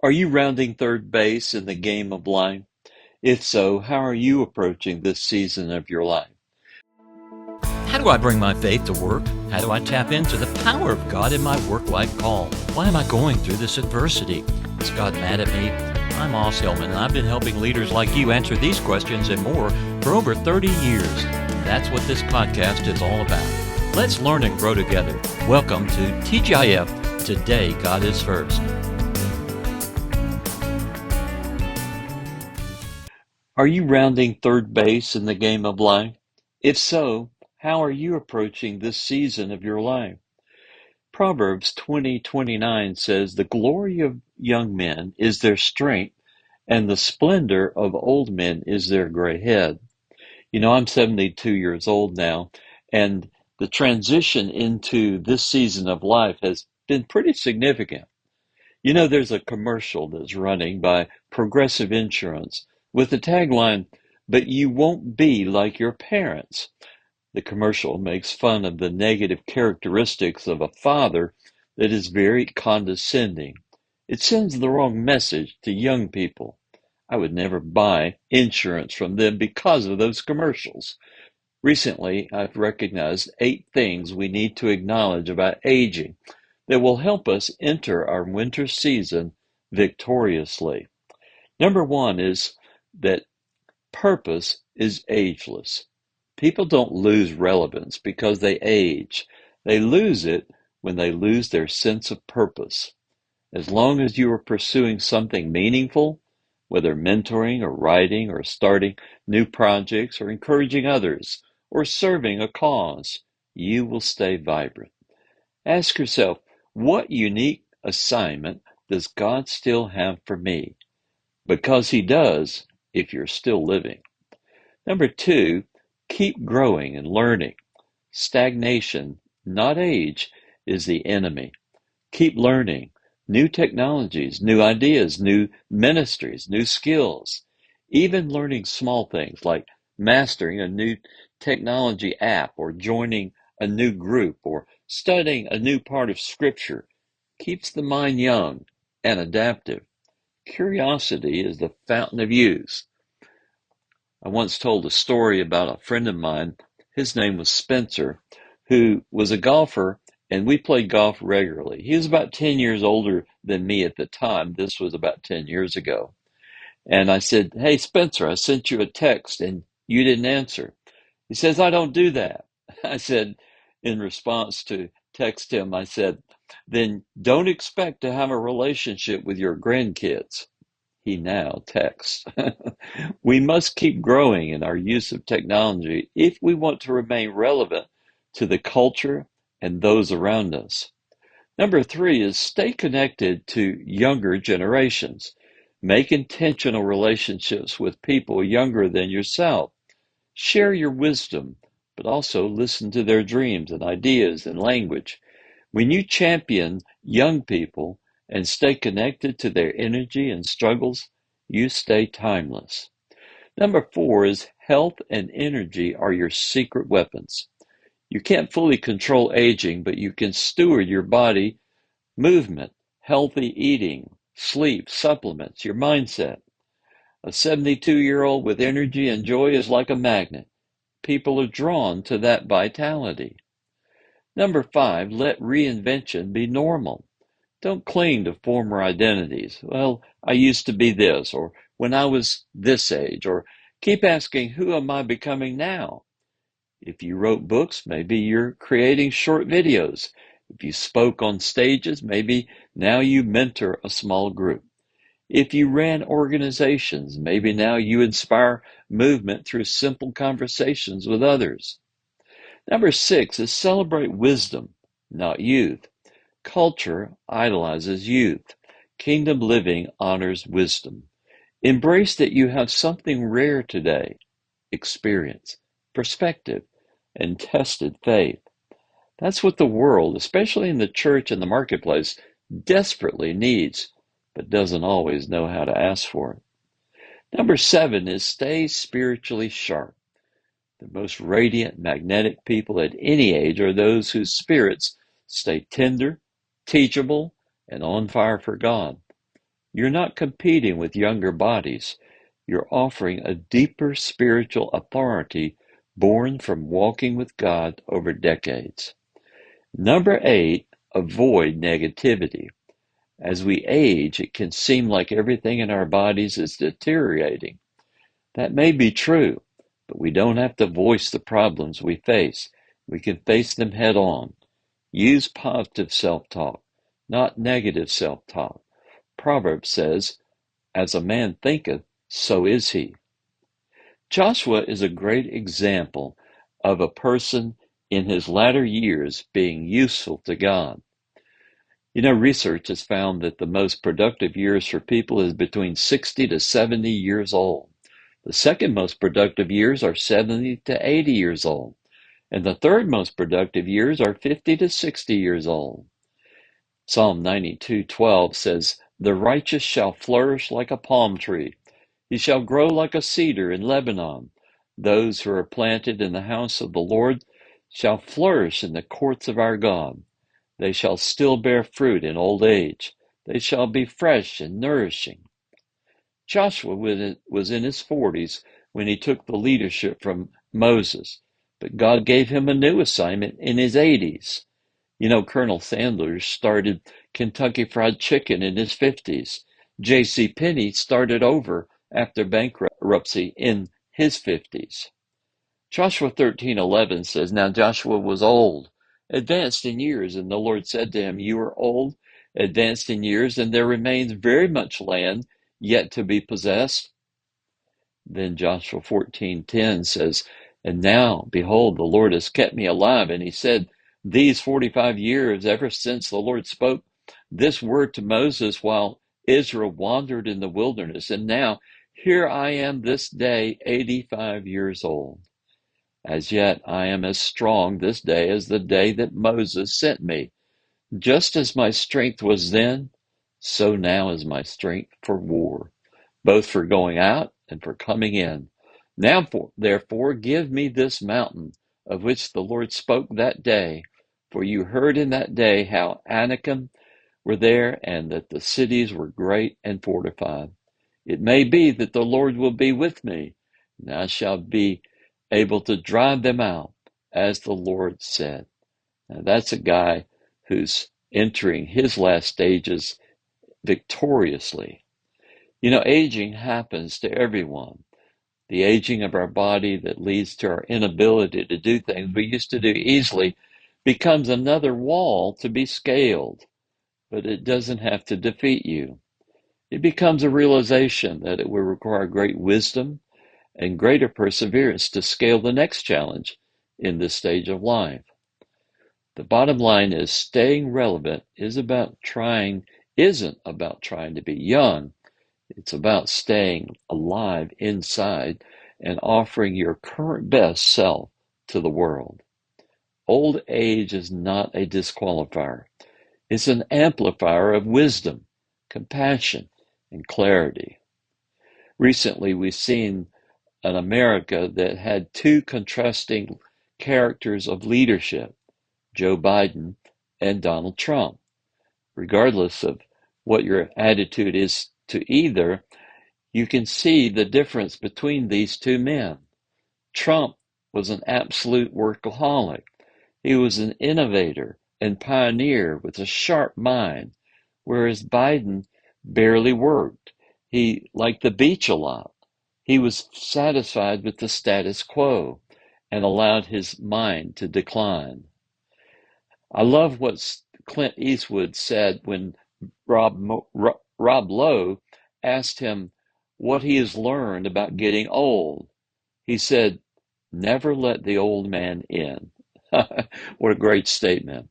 Are you rounding third base in the game of life? If so, how are you approaching this season of your life? How do I bring my faith to work? How do I tap into the power of God in my work-life call? Why am I going through this adversity? Is God mad at me? I'm Oz Hillman, and I've been helping leaders like you answer these questions and more for over 30 years. That's what this podcast is all about. Let's learn and grow together. Welcome to TGIF, Today God is First. Are you rounding third base in the game of life? If so, how are you approaching this season of your life? Proverbs 20:29 says, "The glory of young men is their strength, and the splendor of old men is their gray head." You know, I'm 72 years old now, and the transition into this season of life has been pretty significant. You know, there's a commercial that's running by Progressive Insurance with the tagline, "But you won't be like your parents." The commercial makes fun of the negative characteristics of a father that is very condescending. It sends the wrong message to young people. I would never buy insurance from them because of those commercials. Recently, I've recognized 8 things we need to acknowledge about aging that will help us enter our winter season victoriously. Number one is that purpose is ageless. People don't lose relevance because they age. They lose it when they lose their sense of purpose. As long as you are pursuing something meaningful, whether mentoring or writing or starting new projects or encouraging others or serving a cause, you will stay vibrant. Ask yourself, what unique assignment does God still have for me? Because He does, if you're still living. Number two, keep growing and learning. Stagnation, not age, is the enemy. Keep learning new technologies, new ideas, new ministries, new skills, even learning small things like mastering a new technology app or joining a new group or studying a new part of scripture keeps the mind young and adaptive. Curiosity is the fountain of youth. I once told a story about a friend of mine. His name was Spencer, who was a golfer, and we played golf regularly. He was about 10 years older than me at the time. This was about 10 years ago. And I said, "Hey, Spencer, I sent you a text and you didn't answer." He says, "I don't do that." I said, in response to text him, I said, "Then don't expect to have a relationship with your grandkids." He now texts. We must keep growing in our use of technology if we want to remain relevant to the culture and those around us. Number three is stay connected to younger generations. Make intentional relationships with people younger than yourself. Share your wisdom, but also listen to their dreams and ideas and language. When you champion young people and stay connected to their energy and struggles, you stay timeless. Number four is health and energy are your secret weapons. You can't fully control aging, but you can steward your body, movement, healthy eating, sleep, supplements, your mindset. A 72-year-old with energy and joy is like a magnet. People are drawn to that vitality. Number five, let reinvention be normal. Don't cling to former identities. Well, I used to be this, or when I was this age, or keep asking, who am I becoming now? If you wrote books, maybe you're creating short videos. If you spoke on stages, maybe now you mentor a small group. If you ran organizations, maybe now you inspire movement through simple conversations with others. Number six is celebrate wisdom, not youth. Culture idolizes youth. Kingdom living honors wisdom. Embrace that you have something rare today: experience, perspective, and tested faith. That's what the world, especially in the church and the marketplace, desperately needs, but doesn't always know how to ask for it. Number seven is stay spiritually sharp. The most radiant, magnetic people at any age are those whose spirits stay tender, teachable, and on fire for God. You're not competing with younger bodies. You're offering a deeper spiritual authority born from walking with God over decades. Number 8, avoid negativity. As we age, it can seem like everything in our bodies is deteriorating. That may be true, but we don't have to voice the problems we face. We can face them head on. Use positive self-talk, not negative self-talk. Proverbs says, as a man thinketh, so is he. Joshua is a great example of a person in his latter years being useful to God. Research has found that the most productive years for people is between 60 to 70 years old. The second most productive years are 70 to 80 years old. And the third most productive years are 50 to 60 years old. Psalm 92:12 says, the righteous shall flourish like a palm tree. He shall grow like a cedar in Lebanon. Those who are planted in the house of the Lord shall flourish in the courts of our God. They shall still bear fruit in old age. They shall be fresh and nourishing. Joshua was in his 40s when he took the leadership from Moses, but God gave him a new assignment in his 80s. Colonel Sanders started Kentucky Fried Chicken in his 50s. J.C. Penney started over after bankruptcy in his 50s. Joshua 13:11 says, now Joshua was old, advanced in years, and the Lord said to him, you are old, advanced in years, and there remains very much land yet to be possessed. Then Joshua 14:10 says, and now, behold, the Lord has kept me alive. And he said, these 45 years, ever since the Lord spoke this word to Moses while Israel wandered in the wilderness. And now, here I am this day, 85 years old. As yet, I am as strong this day as the day that Moses sent me. Just as my strength was then, so now is my strength for war, both for going out and for coming in. Now, therefore, give me this mountain of which the Lord spoke that day. For you heard in that day how Anakim were there, and that the cities were great and fortified. It may be that the Lord will be with me, and I shall be able to drive them out, as the Lord said. Now, that's a guy who's entering his last stages victoriously. Aging happens to everyone. The aging of our body that leads to our inability to do things we used to do easily becomes another wall to be scaled, but it doesn't have to defeat you. It becomes a realization that it will require great wisdom and greater perseverance to scale the next challenge in this stage of life. The bottom line is staying relevant isn't about trying to be young. It's about staying alive inside and offering your current best self to the world. Old age is not a disqualifier. It's an amplifier of wisdom, compassion, and clarity. Recently, we've seen an America that had two contrasting characters of leadership, Joe Biden and Donald Trump. Regardless of what your attitude is to either, you can see the difference between these two men. Trump was an absolute workaholic. He was an innovator and pioneer with a sharp mind, whereas Biden barely worked. He liked the beach a lot. He was satisfied with the status quo and allowed his mind to decline. I love what Clint Eastwood said when Rob Lowe asked him what he has learned about getting old. He said, never let the old man in. What a great statement.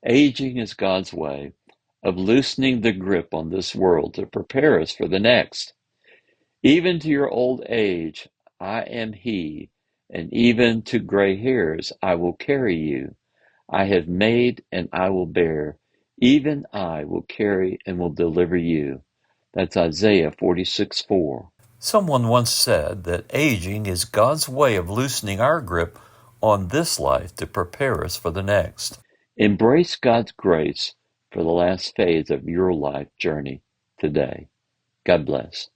Aging is God's way of loosening the grip on this world to prepare us for the next. Even to your old age, I am he, and even to gray hairs I will carry you. I have made and I will bear. Even I will carry and will deliver you. That's Isaiah 46:4. Someone once said that aging is God's way of loosening our grip on this life to prepare us for the next. Embrace God's grace for the last phase of your life journey today. God bless.